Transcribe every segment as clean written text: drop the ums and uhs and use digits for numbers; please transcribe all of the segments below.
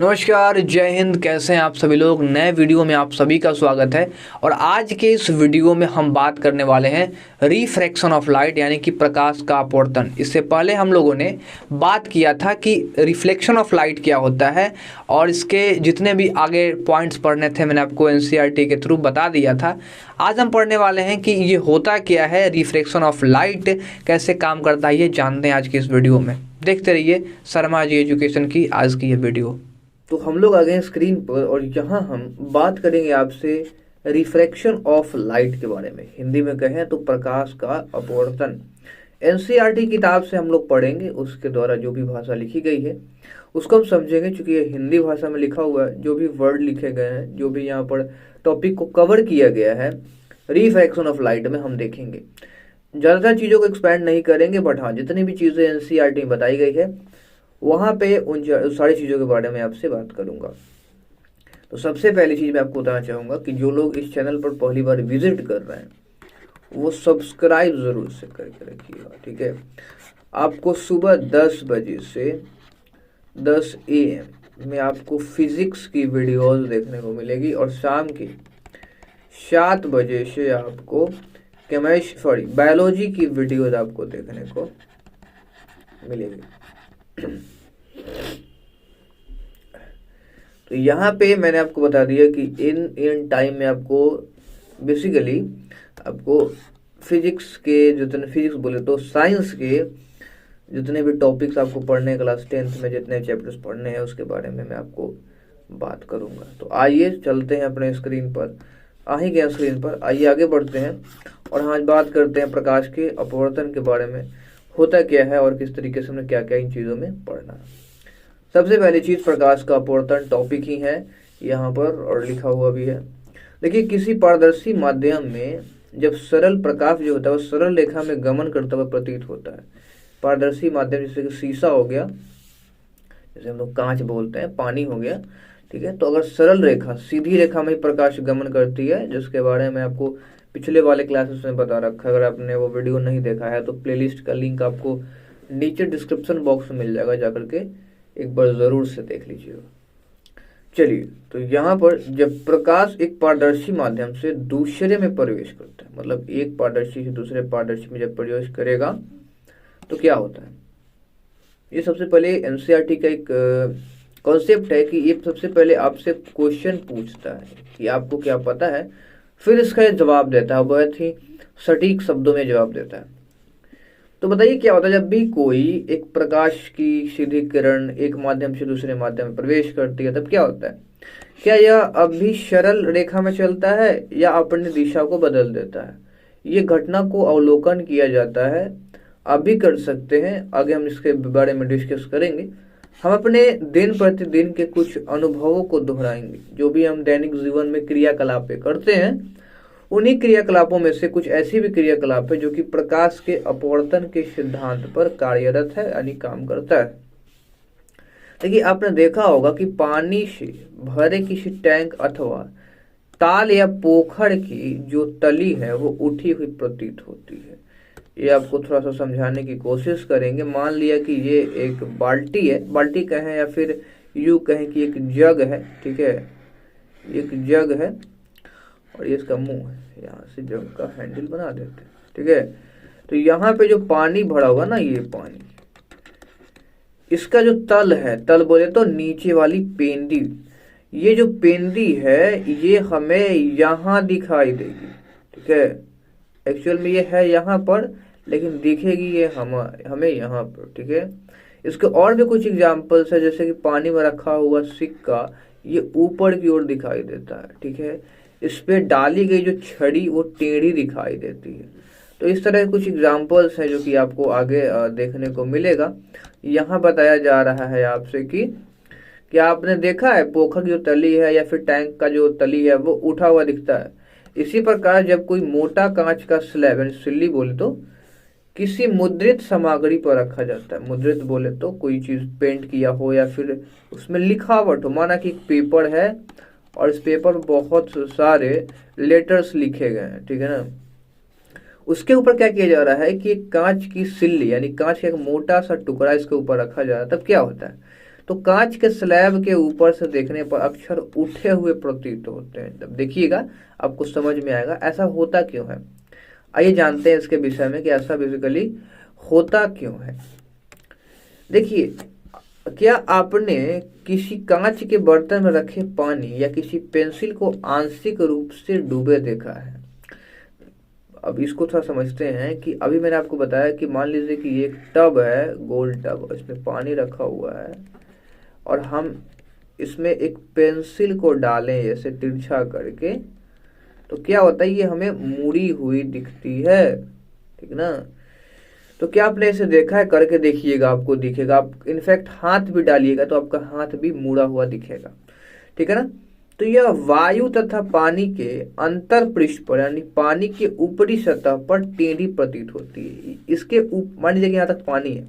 नमस्कार, जय हिंद। कैसे हैं आप सभी लोग। नए वीडियो में आप सभी का स्वागत है। और आज के इस वीडियो में हम बात करने वाले हैं रिफ्रैक्शन ऑफ लाइट यानी कि प्रकाश का अपवर्तन। इससे पहले हम लोगों ने बात किया था कि रिफ्लेक्शन ऑफ लाइट क्या होता है और इसके जितने भी आगे पॉइंट्स पढ़ने थे मैंने आपको एनसीईआरटी के थ्रू बता दिया था। आज हम पढ़ने वाले हैं कि ये होता क्या है, रिफ्रैक्शन ऑफ लाइट कैसे काम करता है, ये जानते हैं आज की इस वीडियो में। देखते रहिए शर्मा जी एजुकेशन की आज की ये वीडियो। तो हम लोग आ गए हैं स्क्रीन पर और यहाँ हम बात करेंगे आपसे रिफ्रैक्शन ऑफ लाइट के बारे में। हिंदी में कहें तो प्रकाश का अपवर्तन। एनसीईआरटी किताब से हम लोग पढ़ेंगे, उसके द्वारा जो भी भाषा लिखी गई है उसको हम समझेंगे। चूंकि ये हिंदी भाषा में लिखा हुआ है, जो भी वर्ड लिखे गए हैं, जो भी यहाँ पर टॉपिक को कवर किया गया है रिफ्रैक्शन ऑफ लाइट में, हम देखेंगे। ज़्यादातर चीज़ों को एक्सपैंड नहीं करेंगे, बट हाँ जितनी भी चीज़ें एनसीईआरटी में बताई गई है वहाँ पे उन सारी चीज़ों के बारे में आपसे बात करूँगा। तो सबसे पहली चीज़ मैं आपको बताना चाहूँगा कि जो लोग इस चैनल पर पहली बार विजिट कर रहे हैं वो सब्सक्राइब ज़रूर से करके रखिएगा, ठीक है। आपको सुबह 10 बजे से 10 AM में आपको फिजिक्स की वीडियोस देखने को मिलेगी और शाम के 7 बजे से आपको बायोलॉजी की वीडियोस आपको देखने को मिलेगी। तो यहाँ पे मैंने आपको बता दिया कि इन टाइम में आपको बेसिकली आपको फिजिक्स के जितने फिजिक्स बोले तो साइंस के जितने भी टॉपिक्स आपको पढ़ने हैं, क्लास 10th में जितने चैप्टर्स पढ़ने हैं उसके बारे में मैं आपको बात करूँगा। तो आइए चलते हैं अपने स्क्रीन पर। आ ही गया स्क्रीन पर, आइए आगे बढ़ते हैं और हाँ बात करते हैं प्रकाश के अपवर्तन के बारे में। होता क्या है और किस तरीके से हमने क्या क्या इन चीज़ों में पढ़ना है। सबसे पहली चीज़ प्रकाश का अपवर्तन टॉपिक ही है यहाँ पर और लिखा हुआ भी है। देखिए, किसी पारदर्शी माध्यम में जब सरल प्रकाश जो होता है वो सरल रेखा में गमन करता हुआ प्रतीत होता है। पारदर्शी माध्यम जैसे कि शीशा हो गया, जैसे हम लोग कांच बोलते हैं, पानी हो गया, ठीक है। तो अगर सरल रेखा सीधी रेखा में प्रकाश गमन करती है, जिसके बारे में आपको पिछले वाले क्लासेस में बता रखा है। अगर आपने वो वीडियो नहीं देखा है तो प्लेलिस्ट का लिंक आपको नीचे डिस्क्रिप्शन बॉक्स में मिल जाएगा, जाकर के एक बार ज़रूर से देख लीजिएगा। चलिए, तो यहाँ पर जब प्रकाश एक पारदर्शी माध्यम से दूसरे में प्रवेश करता है, मतलब एक पारदर्शी से दूसरे पारदर्शी में जब प्रवेश करेगा तो क्या होता है। ये सबसे पहले एनसीईआरटी का एक कॉन्सेप्ट है कि ये सबसे पहले आपसे क्वेश्चन पूछता है कि आपको क्या पता है, फिर इसका जवाब देता है, बहुत ही सटीक शब्दों में जवाब देता है। तो बताइए क्या होता है जब भी कोई एक प्रकाश की सीधी किरण एक माध्यम से दूसरे माध्यम में प्रवेश करती है, तब क्या होता है। क्या यह अब भी सरल रेखा में चलता है या अपनी दिशा को बदल देता है। ये घटना को अवलोकन किया जाता है, आप भी कर सकते हैं, आगे हम इसके बारे में डिस्कस करेंगे। हम अपने दिन प्रतिदिन के कुछ अनुभवों को दोहराएंगे। जो भी हम दैनिक जीवन में क्रियाकलाप करते हैं, उन्हीं क्रियाकलापों में से कुछ ऐसी भी क्रियाकलाप है जो कि प्रकाश के अपवर्तन के सिद्धांत पर कार्यरत है, यानी काम करता है। देखिए, आपने देखा होगा कि पानी से भरे किसी टैंक अथवा ताल या पोखर की जो तली है वो उठी हुई प्रतीत होती है। ये आपको थोड़ा सा समझाने की कोशिश करेंगे। मान लिया कि ये एक बाल्टी है, बाल्टी कहें या फिर यूं कहें कि एक जग है, ठीक है। एक जग है और ये इसका मुंह है, यहाँ से जग का हैंडल बना देते हैं, ठीक है। तो यहाँ पे जो पानी भरा होगा ना, ये पानी, इसका जो तल है, तल बोले तो नीचे वाली पेंदी, ये जो पेंदी है ये हमें यहाँ दिखाई देगी, ठीक है। एक्चुअल में ये है यहाँ पर, लेकिन दिखेगी ये हमें यहाँ पर, ठीक है। इसके और भी कुछ एग्जाम्पल्स है, जैसे कि पानी में रखा हुआ सिक्का ये ऊपर की ओर दिखाई देता है, ठीक है। इस पे डाली गई जो छड़ी वो टेढ़ी दिखाई देती है। तो इस तरह के कुछ एग्जाम्पल्स हैं जो कि आपको आगे देखने को मिलेगा। यहाँ बताया जा रहा है आपसे कि क्या आपने देखा है पोखर की जो तली है या फिर टैंक का जो तली है वो उठा हुआ दिखता है। इसी प्रकार जब कोई मोटा कांच का स्लैब यानी सिल्ली बोले तो किसी मुद्रित सामग्री पर रखा जाता है। मुद्रित बोले तो कोई चीज पेंट किया हो या फिर उसमें लिखावट हो, माना कि एक पेपर है और इस पेपर पर बहुत सारे लेटर्स लिखे गए हैं, ठीक है ना। उसके ऊपर क्या किया जा रहा है कि कांच की सिल्ली यानी कांच का एक मोटा सा टुकड़ा इसके ऊपर रखा जा रहा है। तब क्या होता है, तो कांच के स्लैब के ऊपर से देखने पर अक्षर उठे हुए प्रतीत होते हैं। जब देखिएगा आपको समझ में आएगा ऐसा होता क्यों है। आइए जानते हैं इसके विषय में कि ऐसा बेसिकली होता क्यों है। देखिए, क्या आपने किसी कांच के बर्तन में रखे पानी या किसी पेंसिल को आंशिक रूप से डूबे देखा है? अब इसको थोड़ा समझते हैं कि अभी मैंने आपको बताया कि मान लीजिए कि ये एक टब है, गोल टब, इसमें पानी रखा हुआ है और हम इसमें एक पेंसिल को डालें जैसे तिरछा करके, तो क्या होता है, ये हमें मुड़ी हुई दिखती है, ठीक ना। तो क्या आपने इसे देखा है? करके देखिएगा, आपको दिखेगा। आप इनफैक्ट हाथ भी डालिएगा तो आपका हाथ भी मुड़ा हुआ दिखेगा, ठीक है ना। तो यह वायु तथा पानी के अंतर पृष्ठ पर यानी पानी के ऊपरी सतह पर टेढ़ी प्रतीत होती है। इसके मान लीजिए कि यहाँ तक पानी है,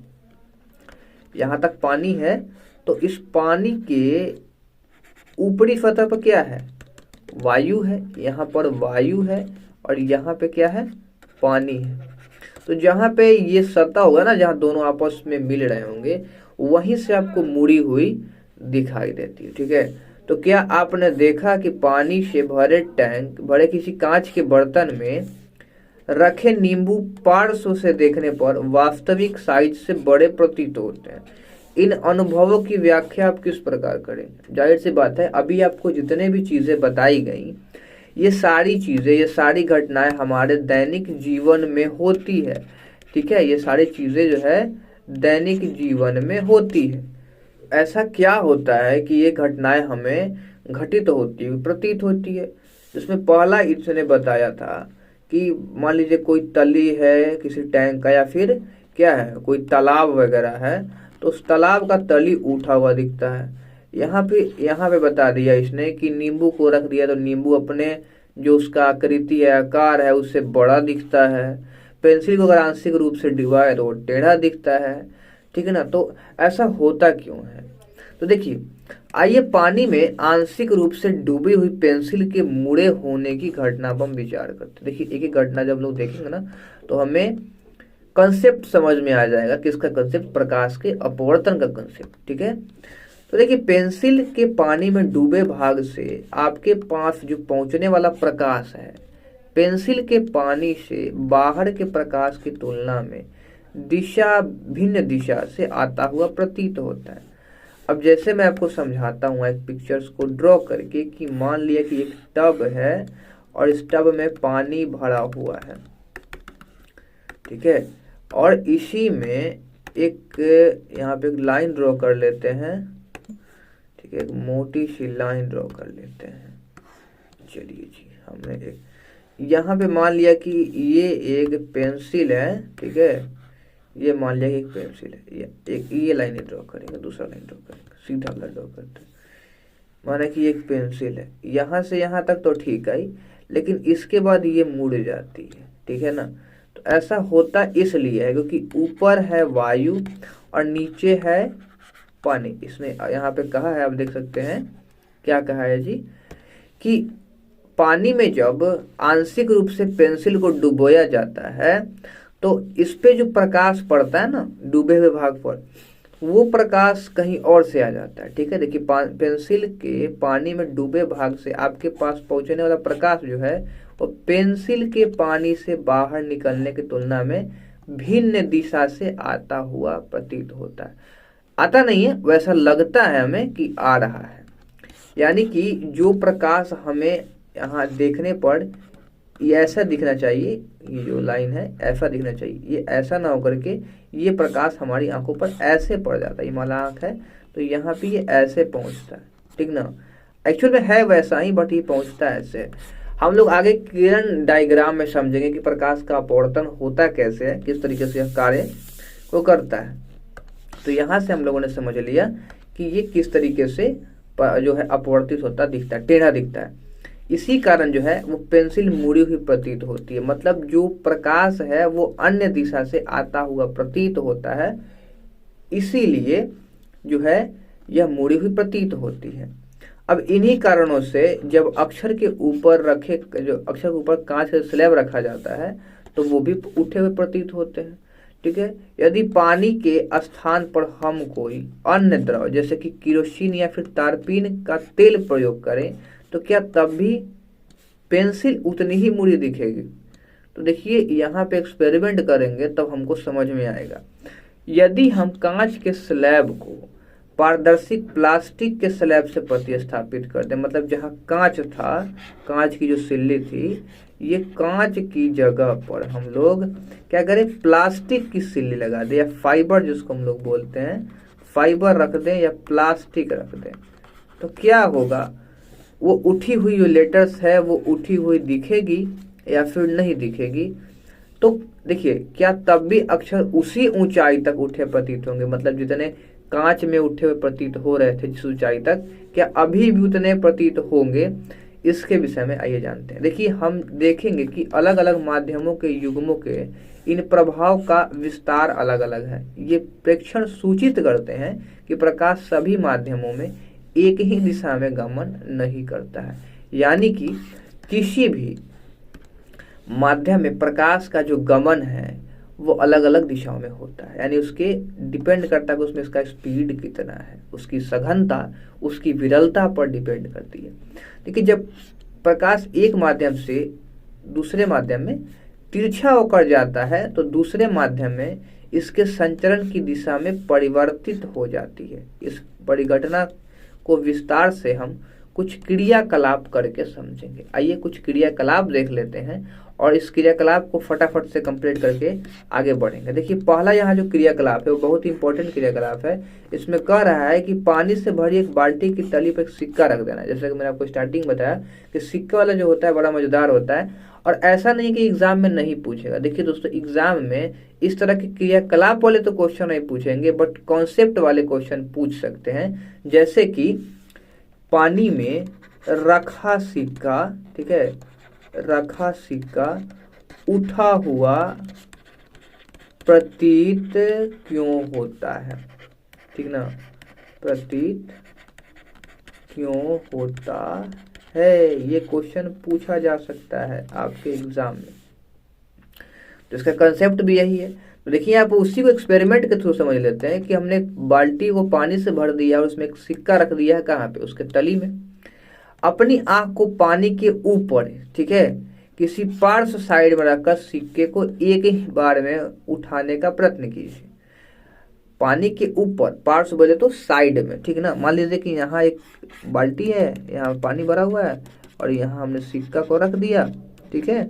यहाँ तक पानी है, तो इस पानी के ऊपरी सतह पर क्या है? वायु है। यहाँ पर वायु है और यहाँ पे क्या है? पानी है। तो जहाँ पे ये सतह होगा ना, जहाँ दोनों आपस में मिल रहे होंगे, वहीं से आपको मुड़ी हुई दिखाई देती है, ठीक है। तो क्या आपने देखा कि पानी से भरे किसी कांच के बर्तन में रखे नींबू पार्श्व से देखने पर वास्तविक साइज से बड़े प्रतीत होते हैं? इन अनुभवों की व्याख्या आप किस प्रकार करें? जाहिर सी बात है, अभी आपको जितने भी चीजें बताई गई, ये सारी चीजें, ये सारी घटनाएं हमारे दैनिक जीवन में होती है, ठीक है। ये सारी चीजें जो है दैनिक जीवन में होती है। ऐसा क्या होता है कि ये घटनाएं हमें घटित होती हुई प्रतीत होती है? जिसमें पहला इसने बताया था कि मान लीजिए कोई तली है किसी टैंक का, या फिर क्या है, कोई तालाब वगैरह है, तो उस तालाब का तली उठा हुआ दिखता है। यहाँ पे बता दिया इसने कि नींबू को रख दिया तो नींबू अपने जो उसका आकृति है, आकार है, उससे बड़ा दिखता है। पेंसिल को अगर आंशिक रूप से डुबा है तो वो टेढ़ा दिखता है, ठीक है ना। तो ऐसा होता क्यों है? तो देखिए, आइए पानी में आंशिक रूप से डूबी हुई पेंसिल के मुड़े होने की घटना पर हम विचार करते हैं। देखिए, एक एक घटना जब लोग देखेंगे ना, तो हमें कंसेप्ट समझ में आ जाएगा। किसका कंसेप्ट? प्रकाश के अपवर्तन का कंसेप्ट, ठीक है। तो देखिए, पेंसिल के पानी में डूबे भाग से आपके पास जो पहुंचने वाला प्रकाश है, पेंसिल के पानी से बाहर के प्रकाश की तुलना में भिन्न दिशा से आता हुआ प्रतीत होता है। अब जैसे मैं आपको समझाता हूँ एक पिक्चर्स को ड्रॉ करके, कि मान लिया कि एक टब है और इस टब में पानी भरा हुआ है, ठीक है। और इसी में एक यहाँ पे एक लाइन ड्रॉ कर लेते हैं, ठीक है, एक मोटी सी लाइन ड्रॉ कर लेते हैं। चलिए जी, हमने एक यहाँ पे मान लिया कि ये एक पेंसिल है, ठीक है। ये मान लिया कि एक पेंसिल है, ये लाइन ड्रॉ करेंगे, दूसरा लाइन ड्रॉ करेंगे, सीधा वाला ड्रॉ करते हैं। माना कि एक पेंसिल है, यहाँ से यहाँ तक तो ठीक आई, लेकिन इसके बाद ये मुड़ जाती है, ठीक है ना। तो ऐसा होता इसलिए है क्योंकि ऊपर है वायु और नीचे है पानी। इसने यहाँ पे कहा है, आप देख सकते हैं क्या कहा है जी, कि पानी में जब आंशिक रूप से पेंसिल को डुबोया जाता है तो इस पे जो प्रकाश पड़ता है ना डूबे हुए भाग पर, वो प्रकाश कहीं और से आ जाता है, ठीक है। देखिए, पेंसिल के पानी में डूबे भाग से आपके पास पहुंचने वाला प्रकाश जो है वो पेंसिल के पानी से बाहर निकलने की तुलना में भिन्न दिशा से आता हुआ प्रतीत होता है। आता नहीं है, वैसा लगता है हमें कि आ रहा है। यानी कि जो प्रकाश हमें यहाँ देखने पर ये ऐसा दिखना चाहिए, ये जो लाइन है ऐसा दिखना चाहिए, ये ऐसा ना होकर के ये प्रकाश हमारी आंखों पर ऐसे पड़ जाता है। ये माला आंख है तो यहाँ पे ये ऐसे पहुँचता है, ठीक ना। एक्चुअल में है वैसा ही, बट ये पहुँचता है ऐसे। हम लोग आगे किरण डायग्राम में समझेंगे कि प्रकाश का अपवर्तन होता कैसे है, किस तरीके से यह कार्य को करता है। तो यहाँ से हम लोगों ने समझ लिया कि ये किस तरीके से जो है अपवर्तित होता दिखता है, टेढ़ा दिखता है। इसी कारण जो है वो पेंसिल मुड़ी हुई प्रतीत होती है, मतलब जो प्रकाश है वो अन्य दिशा से आता हुआ प्रतीत होता है, इसीलिए जो है यह मुड़ी हुई प्रतीत होती है। अब इन्हीं कारणों से जब अक्षर के ऊपर कांच का स्लैब रखा जाता है तो वो भी उठे हुए प्रतीत होते हैं, ठीक है, यदि पानी के स्थान पर हम कोई अन्य द्रव जैसे कि केरोसिन या फिर तारपीन का तेल प्रयोग करें तो क्या तब भी पेंसिल उतनी ही मुड़ी दिखेगी? तो देखिए यहाँ पे एक्सपेरिमेंट करेंगे तब हमको समझ में आएगा। यदि हम कांच के स्लैब को पारदर्शी प्लास्टिक के स्लैब से प्रतिस्थापित कर दें, मतलब जहाँ कांच था, कांच की जो सिल्ली थी, ये कांच की जगह पर हम लोग क्या करें, प्लास्टिक की सिल्ली लगा दें या फाइबर जिसको हम लोग बोलते हैं, फाइबर रख दें या प्लास्टिक रख दें, तो क्या होगा, वो उठी हुई जो लेटर्स है वो उठी हुई दिखेगी या फिर नहीं दिखेगी? तो देखिए क्या तब भी अक्षर उसी ऊंचाई तक उठे प्रतीत होंगे, मतलब जितने कांच में उठे हुए प्रतीत हो रहे थे जिस ऊंचाई तक, क्या अभी भी उतने प्रतीत होंगे? इसके विषय में आइए जानते हैं। देखिए हम देखेंगे कि अलग अलग माध्यमों के युग्मों के इन प्रभाव का विस्तार अलग अलग है। ये प्रेक्षण सूचित करते हैं कि प्रकाश सभी माध्यमों में एक ही दिशा में गमन नहीं करता है, यानी कि किसी भी माध्यम में प्रकाश का जो गमन है वो अलग अलग दिशाओं में होता है, यानी उसके डिपेंड करता है कि उसमें इसका स्पीड कितना है, उसकी सघनता उसकी विरलता पर डिपेंड करती है। देखिए जब प्रकाश एक माध्यम से दूसरे माध्यम में तिरछा होकर जाता है तो दूसरे माध्यम में इसके संचरण की दिशा में परिवर्तित हो जाती है। इस परिघटना को विस्तार से हम कुछ क्रियाकलाप करके समझेंगे। आइए कुछ क्रियाकलाप देख लेते हैं और इस क्रियाकलाप को फटाफट से कंप्लीट करके आगे बढ़ेंगे। देखिए पहला यहाँ जो क्रियाकलाप है वो बहुत ही इंपॉर्टेंट क्रियाकलाप है। इसमें कह रहा है कि पानी से भरी एक बाल्टी की तली पर एक सिक्का रख देना। जैसे कि मैंने आपको स्टार्टिंग बताया कि सिक्का वाला जो होता है बड़ा मजेदार होता है, और ऐसा नहीं कि एग्जाम में नहीं पूछेगा। देखिए दोस्तों एग्जाम में इस तरह के क्रियाकलाप वाले तो क्वेश्चन नहीं पूछेंगे, बट कॉन्सेप्ट वाले क्वेश्चन पूछ सकते हैं। जैसे कि पानी में रखा सिक्का, ठीक है, रखा सिक्का उठा हुआ प्रतीत क्यों होता है, ठीक ना, प्रतीत क्यों होता है, ये क्वेश्चन पूछा जा सकता है आपके एग्जाम में। तो इसका कंसेप्ट भी यही है। तो देखिए आप उसी को एक्सपेरिमेंट के थ्रू समझ लेते हैं कि हमने बाल्टी को पानी से भर दिया और उसमें एक सिक्का रख दिया है, कहाँ पे, उसके तली में। अपनी आंख को पानी के ऊपर, ठीक है, किसी पार्श्व साइड में रखकर सिक्के को एक ही बार में उठाने का प्रयत्न कीजिए। पानी के ऊपर, पार्श्व बोले तो साइड में, ठीक ना। मान लीजिए कि यहाँ एक बाल्टी है, यहाँ पानी भरा हुआ है और यहाँ हमने सिक्का को रख दिया, ठीक है।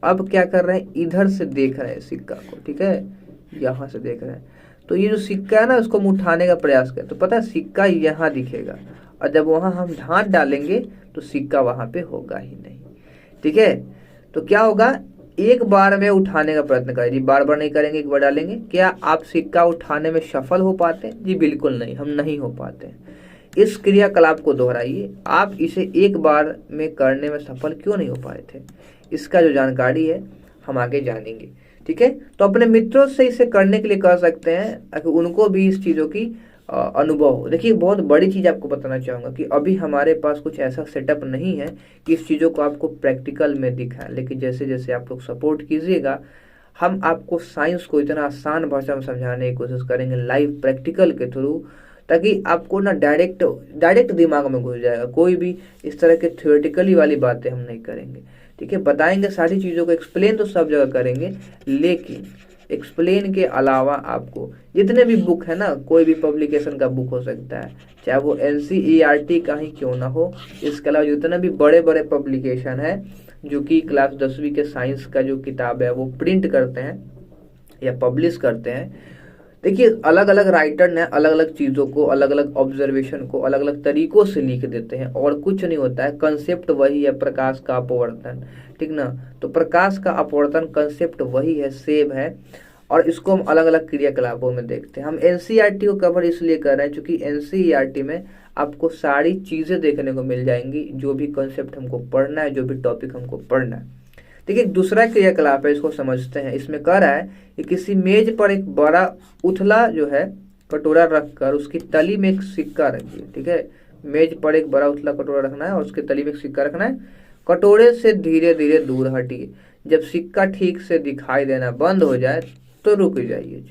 अब क्या कर रहे हैं, इधर से देख रहे हैं सिक्का को, ठीक है, यहाँ से देख रहे हैं। तो ये जो सिक्का है ना उसको हम उठाने का प्रयास करें तो पता है सिक्का यहाँ दिखेगा, और जब वहाँ हम हाथ डालेंगे तो सिक्का वहाँ पे होगा ही नहीं, ठीक है। तो क्या होगा, एक बार में उठाने का प्रयत्न करें जी, बार बार नहीं करेंगे, एक बार डालेंगे। क्या आप सिक्का उठाने में सफल हो पाते हैं? जी बिल्कुल नहीं, हम नहीं हो पाते हैं। इस क्रियाकलाप को दोहराइए, आप इसे एक बार में करने में सफल क्यों नहीं हो पाए थे, इसका जो जानकारी है हम आगे जानेंगे, ठीक है। तो अपने मित्रों से इसे करने के लिए कह सकते हैं ताकि उनको भी इस चीज़ों की अनुभव हो। देखिए बहुत बड़ी चीज़ आपको बताना चाहूँगा कि अभी हमारे पास कुछ ऐसा सेटअप नहीं है कि इस चीज़ों को आपको प्रैक्टिकल में दिखाएं, लेकिन जैसे जैसे आप लोग सपोर्ट कीजिएगा हम आपको साइंस को इतना आसान भाषा में समझाने की कोशिश करेंगे लाइव प्रैक्टिकल के थ्रू, ताकि आपको ना डायरेक्ट दिमाग में घुस जाएगा। कोई भी इस तरह के थ्योरेटिकली वाली बातें हम नहीं करेंगे, ठीक है। बताएंगे सारी चीज़ों को, एक्सप्लेन तो सब जगह करेंगे, लेकिन एक्सप्लेन के अलावा आपको जितने भी बुक है ना, कोई भी पब्लिकेशन का बुक हो सकता है, चाहे वो NCERT का ही क्यों ना हो, इसके अलावा जितने भी बड़े बड़े पब्लिकेशन है जो कि क्लास 10वीं के साइंस का जो किताब है वो प्रिंट करते हैं या पब्लिश करते हैं। देखिए अलग अलग राइटर ने अलग अलग चीज़ों को, अलग अलग ऑब्जर्वेशन को अलग अलग तरीकों से लिख देते हैं, और कुछ नहीं होता है, कंसेप्ट वही है, प्रकाश का अपवर्तन, ठीक ना। तो प्रकाश का अपवर्तन कंसेप्ट वही है, सेम है, और इसको हम अलग अलग क्रियाकलापों में देखते हैं। हम NCERT को कवर इसलिए कर रहे हैं क्योंकि NCERT में आपको सारी चीज़ें देखने को मिल जाएंगी, जो भी कंसेप्ट हमको पढ़ना है, जो भी टॉपिक हमको पढ़ना है। देखिए दूसरा क्रियाकलाप है, इसको समझते हैं। इसमें कह रहा है कि किसी मेज पर एक बड़ा उथला जो है कटोरा रखकर उसकी तली में एक सिक्का रखिए, ठीक है। मेज पर एक बड़ा उथला कटोरा रखना है और उसके तली में एक सिक्का रखना है। कटोरे से धीरे धीरे दूर हटिए, जब सिक्का ठीक से दिखाई देना बंद हो जाए तो रुक जाइए।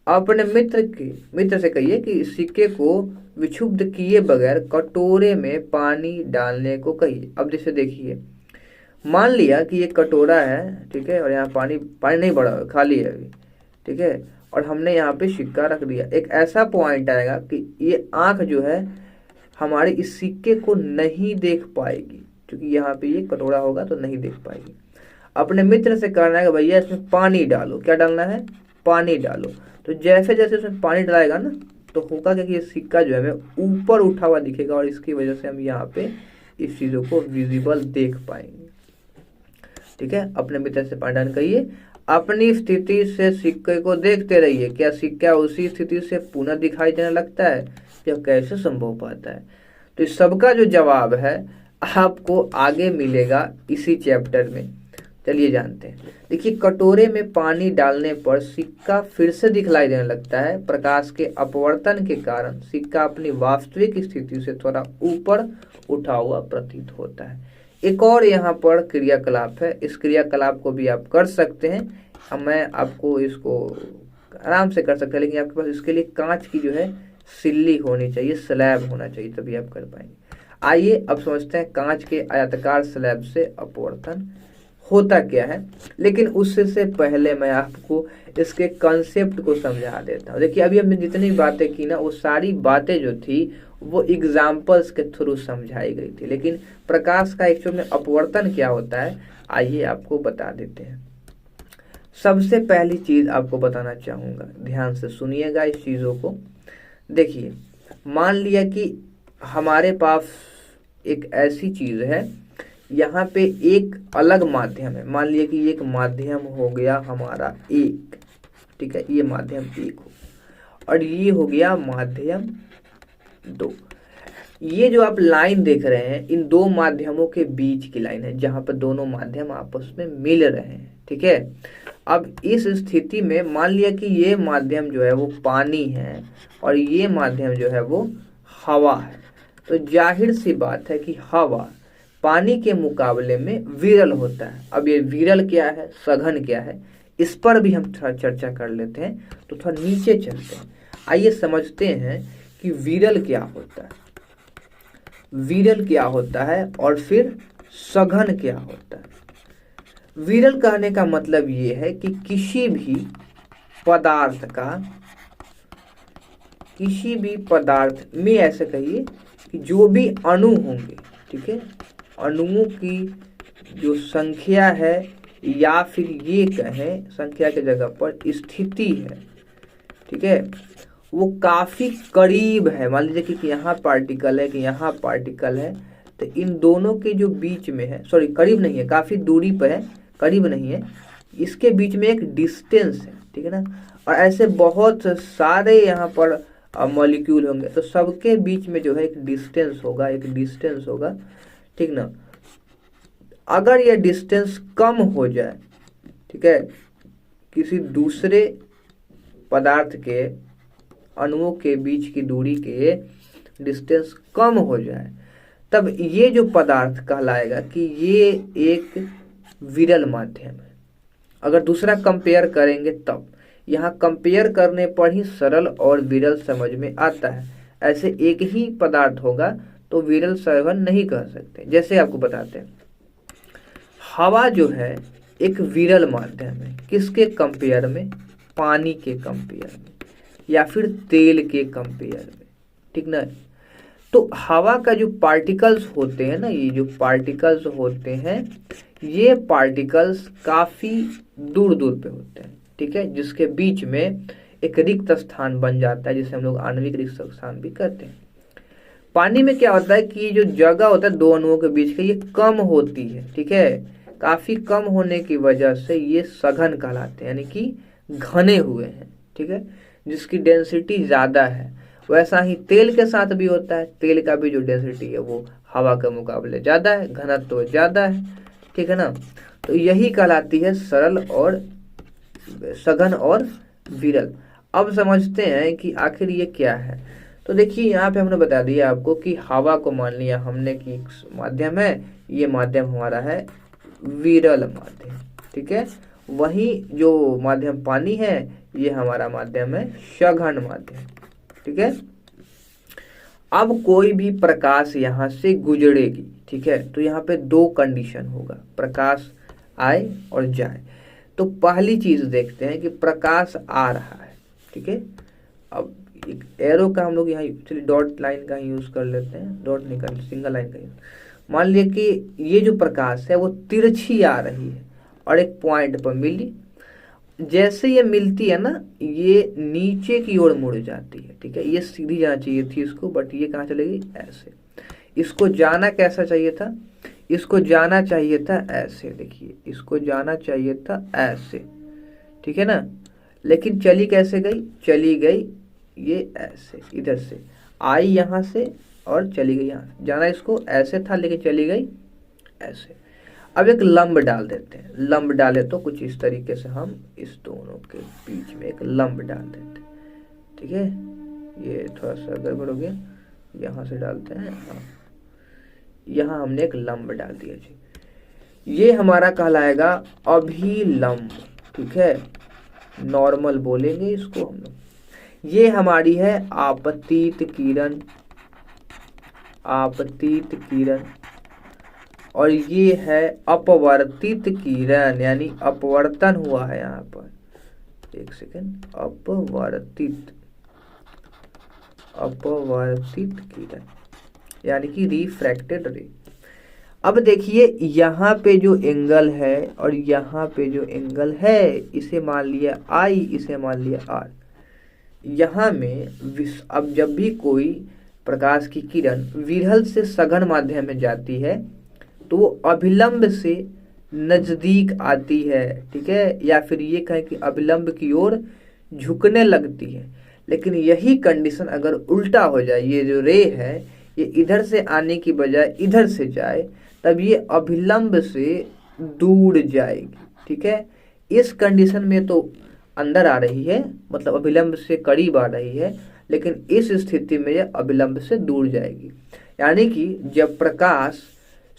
अपने मित्र से कहिए कि सिक्के को विक्षुब्ध किए बगैर कटोरे में पानी डालने को कहिए। अब जैसे देखिए, मान लिया कि ये कटोरा है, ठीक है, और यहाँ पानी नहीं भरा हुआ, खाली है अभी, ठीक है, और हमने यहाँ पे सिक्का रख दिया। एक ऐसा पॉइंट आएगा कि ये आंख जो है हमारे इस सिक्के को नहीं देख पाएगी, क्योंकि यहाँ पे ये कटोरा होगा तो नहीं देख पाएगी। अपने मित्र से कहना है कि भैया इसमें पानी डालो। क्या डालना है? पानी डालो। तो जैसे जैसे उसमें पानी डालेगा ना, तो होगा क्या कि ये सिक्का जो है हमें ऊपर उठा हुआ दिखेगा, और इसकी वजह से हम यहाँ पे इस चीज़ों को विजिबल देख पाएंगे। ठीक है, अपने मित्र से पानी डालने कहिए। अपनी स्थिति से सिक्के को देखते रहिए, क्या सिक्का उसी स्थिति से पुनः दिखाई देने लगता है? यह कैसे संभव पाता है? तो इस सबका जो जवाब है आपको आगे मिलेगा इसी चैप्टर में। चलिए जानते हैं। देखिए, कटोरे में पानी डालने पर सिक्का फिर से दिखलाई देने लगता है। प्रकाश के अपवर्तन के कारण सिक्का अपनी वास्तविक स्थिति से थोड़ा ऊपर उठा हुआ प्रतीत होता है। एक और यहाँ पर क्रियाकलाप है, इस क्रियाकलाप को भी आप कर सकते हैं। मैं आपको इसको आराम से कर सकते हैं, लेकिन आपके पास इसके लिए कांच की जो है सिल्ली होनी चाहिए, स्लैब होना चाहिए, तभी आप कर पाएंगे। आइए अब समझते हैं कांच के आयताकार स्लैब से अपवर्तन होता क्या है। लेकिन उससे से पहले मैं आपको इसके कंसेप्ट को समझा देता हूँ। देखिए, अभी हमने जितनी बातें की ना, वो सारी बातें जो थी वो एग्जाम्पल्स के थ्रू समझाई गई थी। लेकिन प्रकाश का एक्चुअल में अपवर्तन क्या होता है, आइए आपको बता देते हैं। सबसे पहली चीज आपको बताना चाहूंगा, ध्यान से सुनिएगा इस चीजों को। देखिए, मान लिया कि हमारे पास एक ऐसी चीज है, यहाँ पे एक अलग माध्यम है। मान लिया कि एक माध्यम हो गया हमारा एक, ठीक है, ये माध्यम एक हो, और ये हो गया माध्यम दो। ये जो आप लाइन देख रहे हैं, इन दो माध्यमों के बीच की लाइन है, जहां पर दोनों माध्यम आपस में मिल रहे हैं। ठीक है, अब इस स्थिति में मान लिया कि ये माध्यम जो है वो पानी है, और ये माध्यम जो है वो हवा है। तो जाहिर सी बात है कि हवा पानी के मुकाबले में विरल होता है। अब ये विरल क्या है, सघन क्या है, इस पर भी हम थोड़ा चर्चा कर लेते हैं। तो थोड़ा नीचे चलते हैं, आइए समझते हैं कि विरल क्या होता है, विरल क्या होता है, और फिर सघन क्या होता है। विरल कहने का मतलब ये है कि किसी भी पदार्थ में ऐसे कहिए कि जो भी अणु होंगे, ठीक है, अणुओं की जो संख्या है, या फिर ये कहें संख्या के जगह पर स्थिति है, ठीक है, वो काफी करीब है। मान लीजिए कि यहाँ पार्टिकल है, कि यहाँ पार्टिकल है, तो इन दोनों के जो बीच में है, सॉरी करीब नहीं है, काफी दूरी पर है, करीब नहीं है, इसके बीच में एक डिस्टेंस है, ठीक है ना। और ऐसे बहुत सारे यहाँ पर मॉलिक्यूल होंगे, तो सबके बीच में जो है एक डिस्टेंस होगा, ठीक ना। अगर यह डिस्टेंस कम हो जाए, ठीक है, किसी दूसरे पदार्थ के अणुओं के बीच की दूरी के डिस्टेंस कम हो जाए, तब ये जो पदार्थ कहलाएगा कि ये एक विरल माध्यम है। अगर दूसरा कंपेयर करेंगे तब, यहाँ कंपेयर करने पर ही सरल और विरल समझ में आता है। ऐसे एक ही पदार्थ होगा तो विरल सघन नहीं कह सकते। जैसे आपको बताते हैं, हवा जो है एक विरल माध्यम है, किसके कंपेयर में? पानी के कंपेयर में, या फिर तेल के कंपेयर में, ठीक ना। तो हवा का जो पार्टिकल्स होते हैं ना, ये जो पार्टिकल्स होते हैं, ये पार्टिकल्स काफी दूर दूर पे होते हैं, ठीक है, जिसके बीच में एक रिक्त स्थान बन जाता है, जिसे हम लोग आणविक रिक्त स्थान भी कहते हैं। पानी में क्या होता है कि ये जो जगह होता है दो अणुओं के बीच की, ये कम होती है, ठीक है, काफी कम होने की वजह से ये सघन कहलाते हैं, यानी कि घने हुए हैं, ठीक है, जिसकी डेंसिटी ज्यादा है। वैसा ही तेल के साथ भी होता है, तेल का भी जो डेंसिटी है वो हवा के मुकाबले ज्यादा है, घनत्व तो ज्यादा है, ठीक है ना। तो यही कहलाती है सरल और सघन और विरल। अब समझते हैं कि आखिर ये क्या है। तो देखिए, यहाँ पे हमने बता दिया आपको कि हवा को मान लिया हमने कि माध्यम है, ये माध्यम हमारा है विरल माध्यम, ठीक है, वहीं जो माध्यम पानी है ये हमारा माध्यम है सघन माध्यम। ठीक है, अब कोई भी प्रकाश यहाँ से गुजरेगी, ठीक है, तो यहाँ पे दो कंडीशन होगा, प्रकाश आए और जाए। तो पहली चीज देखते हैं कि प्रकाश आ रहा है, ठीक है। अब एक एरो का हम लोग यहाँ चलिए डॉट लाइन का यूज कर लेते हैं, डॉट नहीं कर, सिंगल लाइन का यूज। मान लिया कि ये जो प्रकाश है वो तिरछी आ रही है और एक पॉइंट पर मिली, जैसे ये मिलती है ना ये नीचे की ओर मुड़ जाती है, ठीक है। ये सीधी जाना चाहिए थी इसको, बट ये कहाँ चलेगी, ऐसे। इसको जाना कैसा चाहिए था, इसको जाना चाहिए था ऐसे, देखिए इसको जाना चाहिए था ऐसे, ठीक है ना। लेकिन चली कैसे गई, चली गई ये ऐसे, इधर से आई यहाँ से और चली गई यहाँ। जाना इसको ऐसे था लेकिन चली गई ऐसे। अब एक लंब डाल देते हैं, लंब डाले तो कुछ इस तरीके से हम इस दोनों के बीच में एक लंब डाल देते हैं, ठीक है। ये थोड़ा सा गड़बड़ हो गया, यहाँ से डालते हैं, हाँ यहाँ हमने एक लंब डाल दिया जी। ये हमारा कहलाएगा अभिलंब, ठीक है, नॉर्मल बोलेंगे इसको हम लोग। ये हमारी है आपतित किरण, आपतित किरण, और ये है अपवर्तित किरण, यानी अपवर्तन हुआ है यहाँ पर, एक सेकेंड, अपवर्तित, अपवर्तित किरण यानी कि रिफ्रैक्टेड रे। अब देखिए यहाँ पे जो एंगल है और यहाँ पे जो एंगल है, इसे मान लिया आई, इसे मान लिया आर। यहाँ में अब जब भी कोई प्रकाश की किरण विरल से सघन माध्यम में जाती है तो वो अभिलंब से नजदीक आती है, ठीक है, या फिर ये कहें कि अभिलंब की ओर झुकने लगती है। लेकिन यही कंडीशन अगर उल्टा हो जाए, ये जो रे है ये इधर से आने की बजाय इधर से जाए, तब ये अभिलंब से दूर जाएगी, ठीक है। इस कंडीशन में तो अंदर आ रही है, मतलब अभिलंब से करीब आ रही है, लेकिन इस स्थिति में यह अभिलंब से दूर जाएगी। यानी कि जब प्रकाश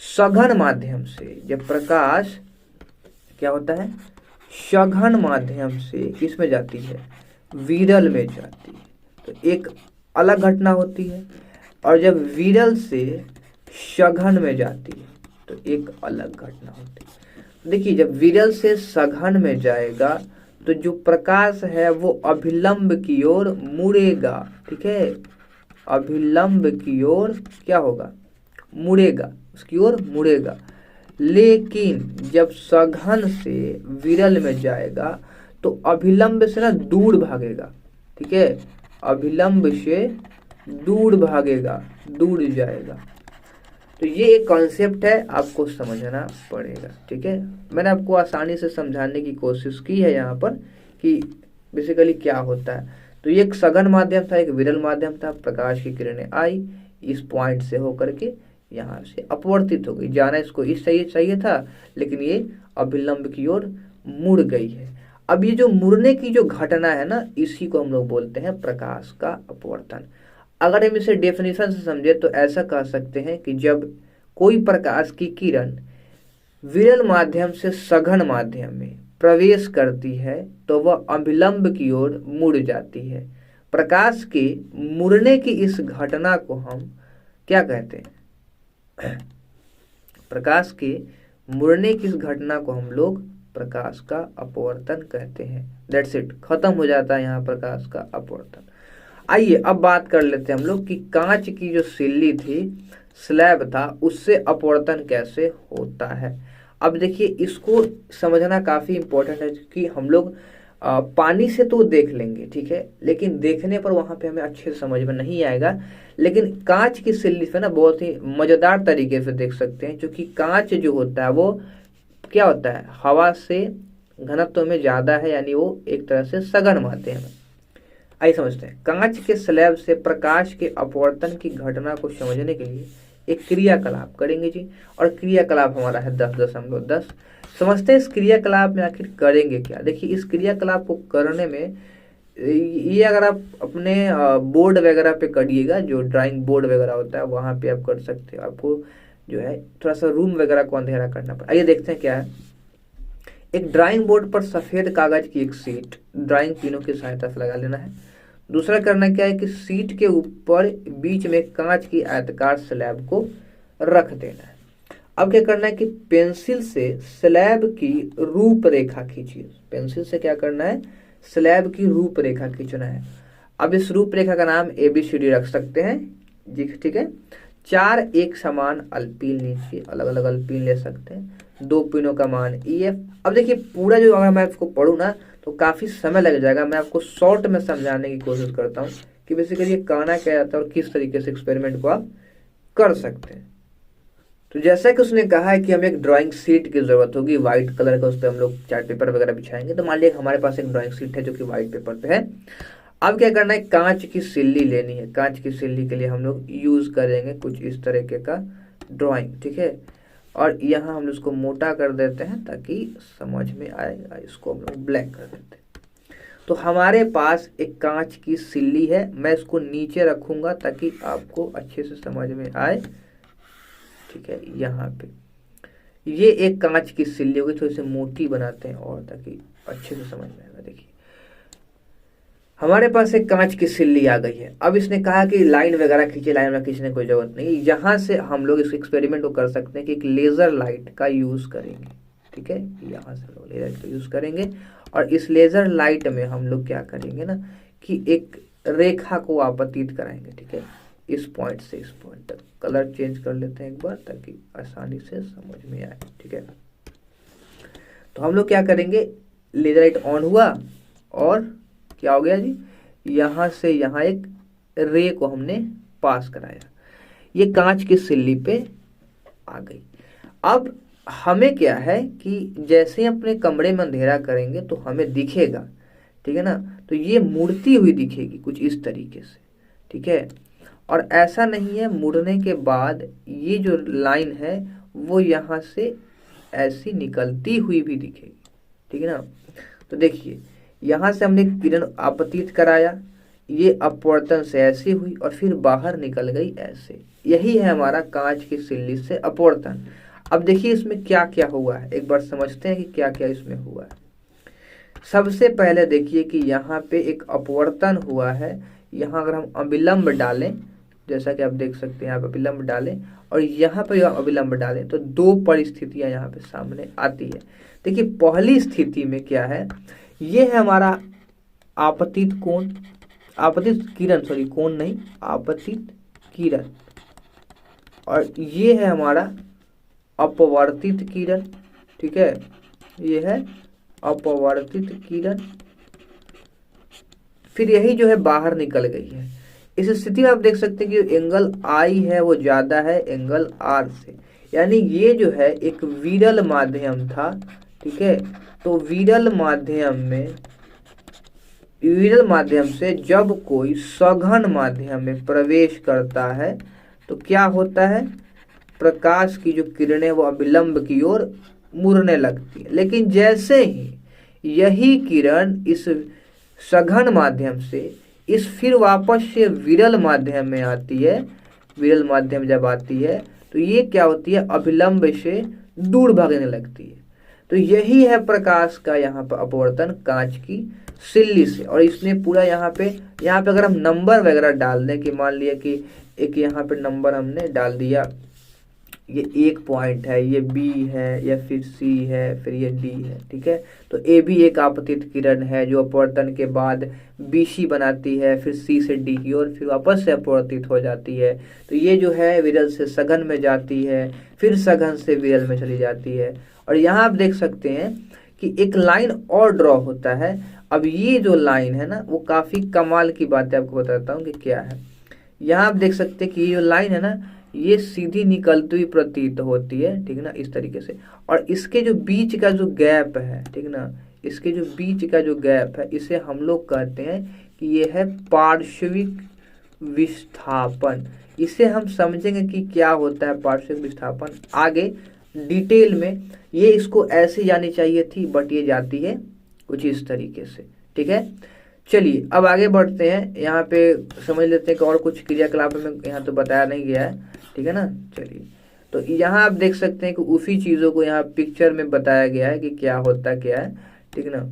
सघन माध्यम से, जब प्रकाश क्या होता है, सघन माध्यम से किस में जाती है, विरल में जाती है, तो एक अलग घटना होती है। और जब विरल से सघन में जाती है तो एक अलग घटना होती है। देखिए जब विरल से सघन में जाएगा तो जो प्रकाश है वो अभिलंब की ओर मुड़ेगा, ठीक है, अभिलंब की ओर क्या होगा, मुड़ेगा, उसकी ओर मुड़ेगा। लेकिन जब सघन से विरल में जाएगा तो अभिलंब से ना दूर भागेगा, ठीक है, अभिलंब से दूर भागेगा, दूर जाएगा। तो ये एक कॉन्सेप्ट है, आपको समझना पड़ेगा, ठीक है। मैंने आपको आसानी से समझाने की कोशिश की है यहाँ पर कि बेसिकली क्या होता है। तो ये एक सघन माध्यम था, एक विरल माध्यम था, प्रकाश की किरणें आई, इस पॉइंट से होकर के यहाँ से अपवर्तित हो गई, जाना इसको इस चाहिए था, लेकिन ये अभिलंब की ओर मुड़ गई है। अब ये जो मुड़ने की जो घटना है ना, इसी को हम लोग बोलते हैं प्रकाश का अपवर्तन। अगर हम इसे डेफिनेशन से समझे तो ऐसा कह सकते हैं कि जब कोई प्रकाश की किरण विरल माध्यम से सघन माध्यम में प्रवेश करती है तो वह अभिलंब की ओर मुड़ जाती है। प्रकाश के मुड़ने की इस घटना को हम क्या कहते हैं, प्रकाश के मुड़ने की इस घटना को हम लोग प्रकाश का अपवर्तन कहते हैं। दैट्स इट, खत्म हो जाता है यहाँ प्रकाश का अपवर्तन। आइए अब बात कर लेते हैं हम लोग कि कांच की जो सिल्ली थी, स्लैब था, उससे अपवर्तन कैसे होता है। अब देखिए इसको समझना काफ़ी इम्पोर्टेंट है क्योंकि हम लोग पानी से तो देख लेंगे, ठीक है, लेकिन देखने पर वहाँ पे हमें अच्छे से समझ में नहीं आएगा। लेकिन कांच की सिल्ली पे ना बहुत ही मज़ेदार तरीके से देख सकते हैं, क्योंकि कांच जो होता है वो क्या होता है, हवा से घनत्व में ज़्यादा है, यानी वो एक तरह से सघन माध्यम है। आइए समझते हैं। कांच के स्लैब से प्रकाश के अपवर्तन की घटना को समझने के लिए एक क्रियाकलाप करेंगे जी, और क्रियाकलाप हमारा है 10.10। समझते हैं इस क्रियाकलाप में आखिर करेंगे क्या। देखिए इस क्रियाकलाप को करने में ये अगर आप अपने बोर्ड वगैरह पे करिएगा, जो ड्राइंग बोर्ड वगैरह होता है वहाँ पे आप कर सकते हो। आपको जो है थोड़ा सा रूम वगैरह को अंधेरा करना पड़ा। आइए देखते हैं क्या है। एक ड्राइंग बोर्ड पर सफ़ेद कागज की एक शीट ड्राइंग पिनों की सहायता से लगा लेना है। दूसरा करना क्या है कि शीट के ऊपर बीच में कांच की आयताकार स्लैब को रख देना है। अब क्या करना है कि पेंसिल से स्लैब की रूपरेखा खींचिए। पेंसिल से क्या करना है, स्लैब की रूपरेखा खींचना है। अब इस रूपरेखा का नाम ABCD रख सकते हैं जी, ठीक है। 4 एक समान अल्पीन लीजिए, अलग अलग अल्पीन ले सकते हैं। 2 पिनों का मान EF। अब देखिए पूरा जो अगर मैं आपको पढ़ूँ ना तो काफ़ी समय लग जाएगा। मैं आपको शॉर्ट में समझाने की कोशिश करता हूँ कि बेसिकली ये कहना क्या जाता है और किस तरीके से एक्सपेरिमेंट को आप कर सकते हैं। तो जैसा कि उसने कहा है कि हमें एक ड्राइंग शीट की ज़रूरत होगी वाइट कलर का, उस पर हम लोग चार्ट पेपर वगैरह बिछाएंगे। तो मान लिया हमारे पास एक ड्राइंग शीट है जो कि वाइट पेपर पे है। अब क्या करना है, कांच की सिल्ली लेनी है। कांच की सिल्ली के लिए हम लोग यूज़ करेंगे कुछ इस तरीके का ड्राइंग, ठीक है। और यहाँ हम इसको मोटा कर देते हैं ताकि समझ में आएगा। इसको हम लोग ब्लैक कर देते हैं। तो हमारे पास एक कांच की सिल्ली है। मैं इसको नीचे रखूँगा ताकि आपको अच्छे से समझ में आए, ठीक है। यहाँ पे ये एक कांच की सिल्ली होगी, थोड़ी सी मोटी बनाते हैं और ताकि अच्छे से समझ में आएगा। देखिए हमारे पास एक कांच की सिल्ली आ गई है। अब इसने कहा कि लाइन वगैरह खींचे, लाइन में खींचने की कोई जरूरत नहीं। यहाँ से हम लोग इस एक्सपेरिमेंट को कर सकते हैं कि एक लेज़र लाइट का यूज़ करेंगे, ठीक है। यहाँ से लोग लेज़र का यूज़ करेंगे और इस लेज़र लाइट में हम लोग क्या करेंगे ना कि एक रेखा को आपतित कराएंगे, ठीक है। इस पॉइंट से इस पॉइंट तक कलर चेंज कर लेते हैं एक बार ताकि आसानी से समझ में आए, ठीक है। तो हम लोग क्या करेंगे, लेज़र लाइट ऑन हुआ और क्या हो गया जी, यहाँ से यहाँ एक रे को हमने पास कराया, ये कांच की सिल्ली पे आ गई। अब हमें क्या है कि जैसे ही अपने कमरे में अंधेरा करेंगे तो हमें दिखेगा, ठीक है ना। तो ये मुड़ती हुई दिखेगी कुछ इस तरीके से, ठीक है। और ऐसा नहीं है, मुड़ने के बाद ये जो लाइन है वो यहाँ से ऐसी निकलती हुई भी दिखेगी, ठीक है ना। तो देखिए यहाँ से हमने किरण आपतित कराया, ये अपवर्तन से ऐसी हुई और फिर बाहर निकल गई ऐसे। यही है हमारा कांच की सिल्ली से अपवर्तन। अब देखिए इसमें क्या क्या हुआ है, एक बार समझते हैं कि क्या क्या इसमें हुआ है। सबसे पहले देखिए कि यहाँ पे एक अपवर्तन हुआ है। यहाँ अगर हम अभिलंब डालें, जैसा कि आप देख सकते हैं, यहाँ पे अभिलंब डालें और यहाँ पे अभिलंब डालें तो 2 परिस्थितियाँ यहाँ पे सामने आती है। देखिए पहली स्थिति में क्या है, ये है हमारा आपतित कोण, आपतित किरण, सॉरी कोण नहीं, आपतित किरण। और ये है हमारा अपवर्तित किरण, ठीक है। ये है अपवर्तित किरण। फिर यही जो है बाहर निकल गई है। इस स्थिति में आप देख सकते हैं कि एंगल I है वो ज्यादा है एंगल R से, यानी ये जो है एक विरल माध्यम था, ठीक है। तो विरल माध्यम से जब कोई सघन माध्यम में प्रवेश करता है तो क्या होता है, प्रकाश की जो किरणें वो अभिलंब की ओर मुड़ने लगती है। लेकिन जैसे ही यही किरण इस सघन माध्यम से इस फिर वापस से विरल माध्यम में आती है, विरल माध्यम जब आती है तो ये क्या होती है, अभिलंब से दूर भागने लगती है। तो यही है प्रकाश का यहाँ पर अपवर्तन कांच की सिल्ली से। और इसने पूरा यहाँ पे अगर हम नंबर वगैरह डाल दें कि मान लिया कि एक यहाँ पे नंबर हमने डाल दिया, ये 1 पॉइंट है, ये B है, या फिर C है, फिर ये D है, ठीक है। तो A भी एक आपतित किरण है जो अपवर्तन के बाद BC बनाती है, फिर C से D की ओर फिर वापस से अपवर्तित हो जाती है। तो ये जो है विरल से सघन में जाती है, फिर सघन से विरल में चली जाती है। और यहाँ आप देख सकते हैं कि एक लाइन और ड्रॉ होता है। अब ये जो लाइन है ना वो काफ़ी कमाल की बात है, आपको बताता हूँ कि क्या है। यहाँ आप देख सकते हैं कि ये जो लाइन है ना ये सीधी निकलती हुई प्रतीत होती है, ठीक है ना, इस तरीके से। और इसके जो बीच का जो गैप है, ठीक है ना, इसके जो बीच का जो गैप है इसे हम लोग कहते हैं कि ये है पार्श्विक विस्थापन। इसे हम समझेंगे कि क्या होता है पार्श्विक विस्थापन आगे डिटेल में। ये इसको ऐसे जानी चाहिए थी बट ये जाती है कुछ इस तरीके से, ठीक है। चलिए अब आगे बढ़ते हैं, यहाँ पे समझ लेते हैं कि और कुछ क्रियाकलाप में यहाँ तो बताया नहीं गया है, ठीक है ना। चलिए तो यहाँ आप देख सकते हैं कि उसी चीज़ों को यहाँ पिक्चर में बताया गया है कि क्या होता क्या है, ठीक है ना।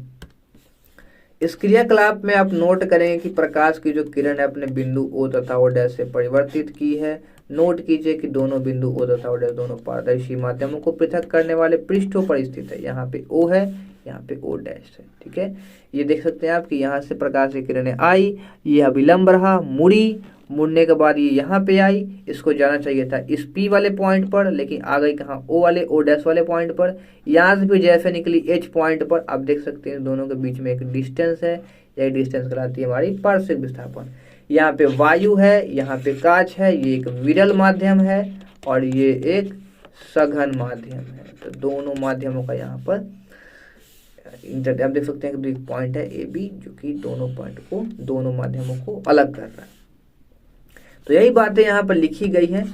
इस क्रियाकलाप में आप नोट करेंगे कि प्रकाश की जो किरण है अपने बिंदु O तथा O डैश से परिवर्तित की है। नोट कीजिए कि दोनों बिंदु O तथा O डैश दोनों पारदर्शी माध्यमों को पृथक करने वाले पृष्ठों पर स्थित है। यहाँ पे O है, यहाँ पे O डैश है, ठीक है। ये देख सकते हैं आप कि यहाँ से प्रकाश की किरणें आई, ये अभिलंब रहा, मुड़ने के बाद ये यहाँ पे आई, इसको जाना चाहिए था इस P वाले पॉइंट पर, लेकिन आ गई कहाँ, O डैश वाले पॉइंट पर। यहाँ से भी जैसे निकली H पॉइंट पर, आप देख सकते हैं दोनों के बीच में एक डिस्टेंस है, यही डिस्टेंस कहलाती है हमारी पार्श्विक विस्थापन। यहाँ पे वायु है, यहाँ पे कांच है, ये एक विरल माध्यम है और ये एक सघन माध्यम है। तो दोनों माध्यमों का यहाँ पर आप देख सकते हैं कि एक पॉइंट है AB जो कि दोनों माध्यमों को अलग कर रहा है। तो यही बातें यहाँ पर लिखी गई हैं।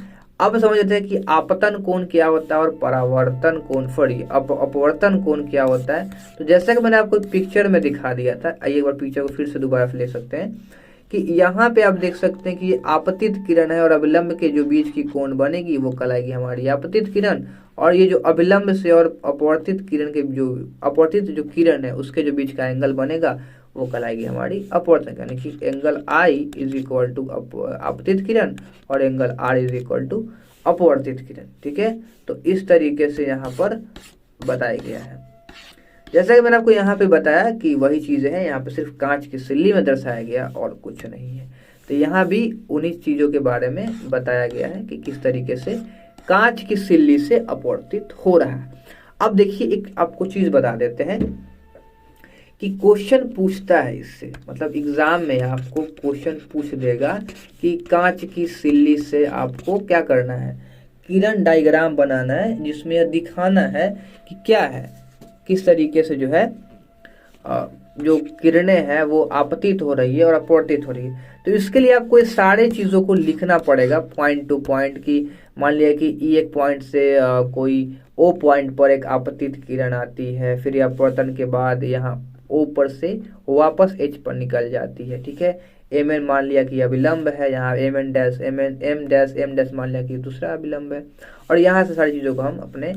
अब समझ लेते हैं कि आपतन कोण क्या होता है और परावर्तन कोण अपवर्तन कोण क्या होता है। तो जैसा कि मैंने आपको पिक्चर में दिखा दिया था, आइए एक बार पिक्चर को फिर से दोबारा ले सकते हैं कि यहाँ पे आप देख सकते हैं कि ये आपतित किरण है और अभिलंब के जो बीच की कोण बनेगी वो कहलाएगी हमारी आपतित किरण, और ये जो अभिलंब से और अपवर्तित किरण के अपवर्तित जो किरण है उसके जो बीच का एंगल बनेगा वो कहलाएगी हमारी अपवर्तन, यानी कि angle I is equal to आपतित किरण और angle R is equal to अपवर्तित किरण, ठीक है। तो इस तरीके से यहाँ पर बताया गया है। जैसा कि मैंने आपको यहाँ पे बताया कि वही चीज़ें हैं, यहाँ पे सिर्फ कांच की सिल्ली में दर्शाया गया और कुछ नहीं है। तो यहाँ भी उन्हीं चीज़ों के बारे में बताया गया है कि किस तरीके से कांच की सिल्ली से अपवर्तित हो रहा है। अब देखिए एक आपको चीज़ बता देते हैं कि क्वेश्चन पूछता है इससे, मतलब एग्जाम में आपको क्वेश्चन पूछ देगा कि कांच की सिल्ली से आपको क्या करना है, किरण डायग्राम बनाना है जिसमें यह दिखाना है कि क्या है, किस तरीके से जो है जो किरणें हैं वो आपतित हो रही है और अपवर्तित हो रही है। तो इसके लिए आपको ये सारे चीज़ों को लिखना पड़ेगा पॉइंट टू पॉइंट की। मान लिया कि E एक पॉइंट से कोई O पॉइंट पर एक आपतित किरण आती है, फिर अपवर्तन के बाद यहाँ O पर से वापस H पर निकल जाती है, ठीक है। Mn मान लिया कि अभिलंब है, यहाँ M डैश मान लिया कि दूसरा अभिलंब है, और यहाँ से सारी चीज़ों को हम अपने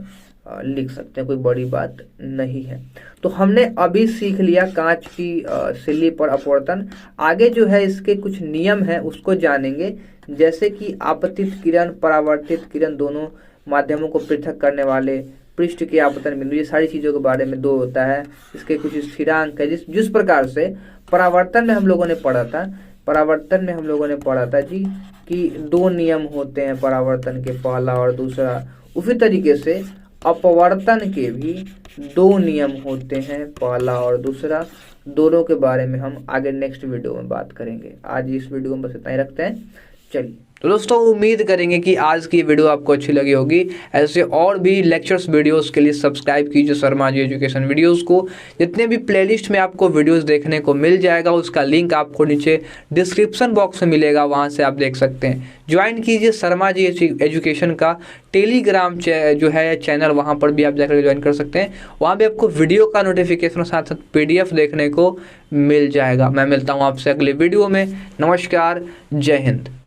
लिख सकते हैं, कोई बड़ी बात नहीं है। तो हमने अभी सीख लिया कांच की सिल्ली पर अपवर्तन। आगे जो है इसके कुछ नियम हैं उसको जानेंगे, जैसे कि आपतित किरण परावर्तित किरण दोनों माध्यमों को पृथक करने वाले पृष्ठ के आपतन बिंदु, ये सारी चीज़ों के बारे में 2 होता है। इसके कुछ स्थिरांक है जिस प्रकार से परावर्तन में हम लोगों ने पढ़ा था जी कि 2 नियम होते हैं परावर्तन के, पहला और दूसरा। उसी तरीके से अपवर्तन के भी 2 नियम होते हैं, पहला और दूसरा। दोनों के बारे में हम आगे नेक्स्ट वीडियो में बात करेंगे। आज इस वीडियो में बस इतना ही रखते हैं, चलिए। तो दोस्तों उम्मीद करेंगे कि आज की वीडियो आपको अच्छी लगी होगी। ऐसे और भी लेक्चर्स वीडियोस के लिए सब्सक्राइब कीजिए शर्मा जी एजुकेशन वीडियोस को। जितने भी प्लेलिस्ट में आपको वीडियोस देखने को मिल जाएगा उसका लिंक आपको नीचे डिस्क्रिप्शन बॉक्स में मिलेगा, वहां से आप देख सकते हैं। ज्वाइन कीजिए शर्मा जी एजुकेशन का टेलीग्राम जो है चैनल, वहाँ पर भी आप जाकर ज्वाइन कर सकते हैं। वहाँ भी आपको वीडियो का नोटिफिकेशन साथ साथ PDF देखने को मिल जाएगा। मैं मिलता हूँ आपसे अगले वीडियो में। नमस्कार, जय हिंद।